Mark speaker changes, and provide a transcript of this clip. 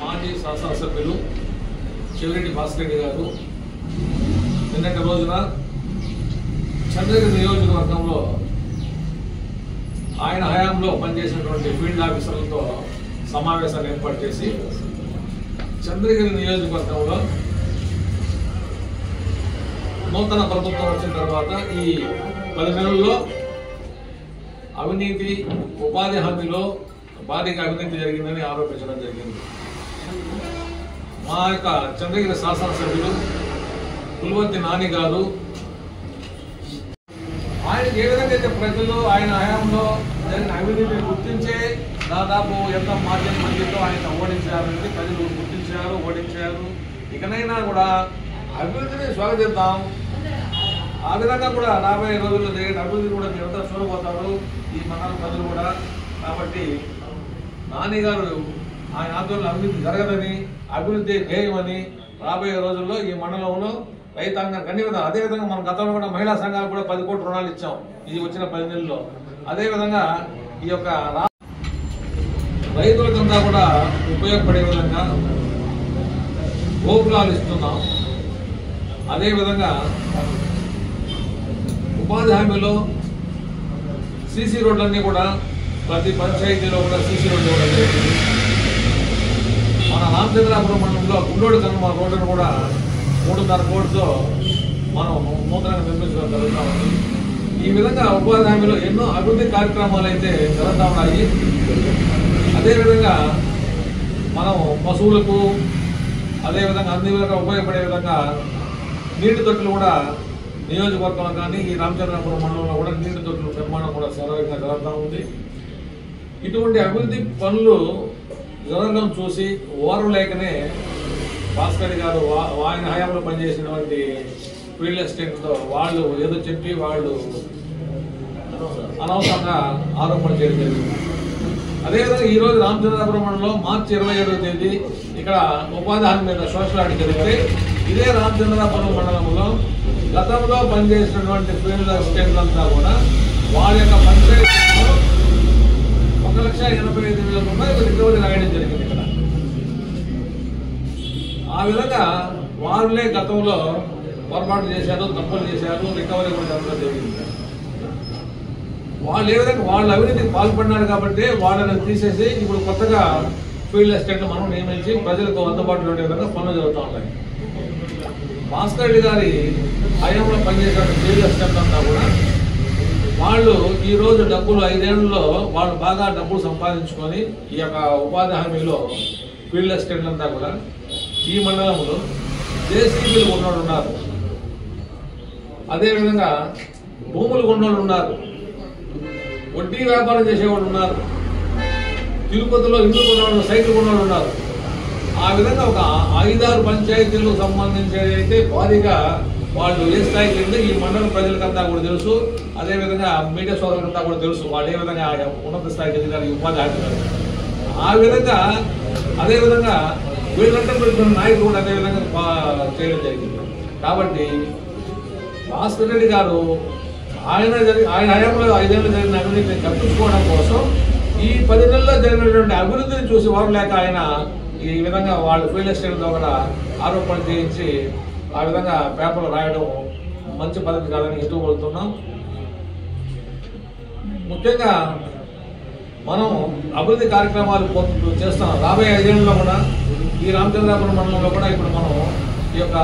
Speaker 1: మాజీ శాసనసభ్యులు చెవిరెడ్డి భాస్కర్ రెడ్డి గారు నిన్నటి రోజున చంద్రగిరి నియోజకవర్గంలో ఆయన హయాంలో పనిచేసినటువంటి ఫీల్డ్ ఆఫీసర్లతో సమావేశాన్ని ఏర్పాటు చేసి చంద్రగిరి నియోజకవర్గంలో నూతన ప్రభుత్వం వచ్చిన తర్వాత ఈ 10 నెలల్లో అవినీతి ఉపాధి హామీలో భారీగా అవినీతి జరిగిందని ఆరోపించడం జరిగింది. మా యొక్క చంద్రగిరి శాసనసభ్యులు పులివర్తి నాని గారు ఆయనకి ఏ విధంగా అయితే ప్రజలు ఆయన హయాంలో జరిగిన అవినీతిని గుర్తించే దాదాపు ఎంత మార్జిన్ మందితో ఆయన ఓడించారంటే ప్రజలు గుర్తించారు, ఓడించారు. ఇకనైనా కూడా అభివృద్ధిని స్వాగతిద్దాం. ఆ విధంగా కూడా రాబోయే రోజుల్లో జరిగిన అభివృద్ధి కూడా మీరంతా చూడబోతారు ఈ మండల ప్రజలు కూడా. కాబట్టి నాని గారు ఆయన ఆధ్వర్యంలో అభివృద్ధి జరగదని, అభివృద్ధి ధ్యేయమని రాబోయే రోజుల్లో ఈ మండలంలో రైతాంగానికి అన్ని విధాలు, అదేవిధంగా మనం గతంలో కూడా మహిళా సంఘాలు కూడా 10 కోట్ల రుణాలు ఇచ్చాం ఇది వచ్చిన 10 నెలల్లో. అదేవిధంగా ఈ యొక్క రైతులకంతా కూడా ఉపయోగపడే విధంగా గోపురాలు ఇస్తున్నాం. అదేవిధంగా ఉపాధి హామీలో సీసీ రోడ్లన్నీ కూడా ప్రతి పంచాయతీలో కూడా సీసీ రోడ్లు ఇవ్వడం జరిగింది. మన రామచంద్రాపురం మండలంలో గుండోడు కనుమ రోడ్డును కూడా 3.5 కోట్లతో మనం నూతనంగా నిర్మించడం జరుగుతూ ఉంది. ఈ విధంగా ఉపాధి హామీలో ఎన్నో అభివృద్ధి కార్యక్రమాలు అయితే జరుగుతూ ఉన్నాయి. అదేవిధంగా మనం పశువులకు అదేవిధంగా అన్ని విధంగా ఉపయోగపడే విధంగా నీటి తొట్టులు కూడా నియోజకవర్గంలో కానీ ఈ రామచంద్రాపురం మండలంలో కూడా నీటి తొట్టుల నిర్మాణం కూడా సర్వేగా జరుగుతూ ఉంది. ఇటువంటి అభివృద్ధి పనులు జరగడం చూసి ఓర్వలేకనే భాస్కర్ గారు ఆయన హయాంలో పనిచేసినటువంటి ఫీల్డ్ అసిస్టెంట్తో వాళ్ళు ఏదో చెప్పి వాళ్ళు అనవసరంగా ఆరోపణ చేయడం జరిగింది. అదేవిధంగా ఈరోజు రామచంద్రాపురం మండలంలో మార్చి 27వ తేదీ ఇక్కడ ఉపాధి హామీ మీద సోషల్ ఆడిట్ జరిగితే ఇదే రామచంద్రాపురం మండలంలో గతంలో పనిచేసినటువంటి ఫీల్డ్ అసిస్టెంట్లంతా కూడా వాళ్ళ యొక్క పంచాయతీలో 1,85,000 రూపాయలు రికవరీ రాయడం జరిగింది ఇక్కడ. ఆ విధంగా వాళ్ళే గతంలో పొరపాటు చేశారు, తప్పులు చేశారు, రికవరీ కూడా జరగడం జరిగింది. వాళ్ళు ఏ విధంగా వాళ్ళు అవినీతికి పాల్పడినారు కాబట్టి వాళ్ళని తీసేసి ఇప్పుడు కొత్తగా ఫీల్డ్ అసిస్టెంట్ మనం నియమించి ప్రజలకు అందుబాటులో ఉండే విధంగా పనులు జరుగుతూ ఉన్నాయి. భాస్కర్ రెడ్డి గారి హయాంలో పనిచేసే ఫీల్డ్ అసిస్టెంట్ అంతా కూడా వాళ్ళు ఈరోజు డబ్బులు 5 ఏళ్లలో వాళ్ళు బాగా డబ్బులు సంపాదించుకొని ఈ యొక్క ఉపాధి హామీలో ఫీల్డ్ అసిస్టెంట్లు అంతా కూడా ఈ మండలంలో జేసీబీలు కొన్నోళ్ళు ఉన్నారు, అదేవిధంగా భూములు కొన్నోళ్ళు ఉన్నారు, వడ్డీ వ్యాపారం చేసేవాళ్ళు ఉన్నారు, తిరుపతిలో ఇల్లు కొన్నవాళ్ళు, సైట్లు కొన్నవాళ్ళు ఉన్నారు. ఆ విధంగా ఒక 5-6 పంచాయతీలకు సంబంధించి భారీగా వాళ్ళు ఏ స్థాయికి వెళ్ళి ఈ మండలం ప్రజలకంతా కూడా తెలుసు. అదేవిధంగా మీడియా సోదరులంతా కూడా తెలుసు వాళ్ళు ఏ విధంగా ఉన్నత స్థాయికి ఎదిగారు ఈ ఉపాధి హామీ. ఆ విధంగా అదేవిధంగా వీళ్ళంతా పెడుతున్న నాయకులు కూడా అదేవిధంగా చేయడం జరిగింది. కాబట్టి భాస్కర్ రెడ్డి గారు ఆయన హయాంలో 5 ఏళ్ళు జరిగిన అభివృద్ధిని తప్పించుకోవడం కోసం ఈ 10 నెలల్లో జరిగినటువంటి అభివృద్ధిని చూసి వారు లేక ఆయన ఈ విధంగా వాళ్ళు ఫీల్డ్ అసిస్టెంట్తో కూడా ఆరోపణలు చేయించి ఆ విధంగా పేపర్లు రాయడం మంచి పద్ధతి కాదని ఎదుగుతున్నాం. ముఖ్యంగా మనం అభివృద్ధి కార్యక్రమాలు చేస్తున్నాం. రాబోయే 5 ఏళ్ళలో కూడా ఈ రామచంద్రాపురం మండలంలో కూడా ఇప్పుడు మనం ఈ యొక్క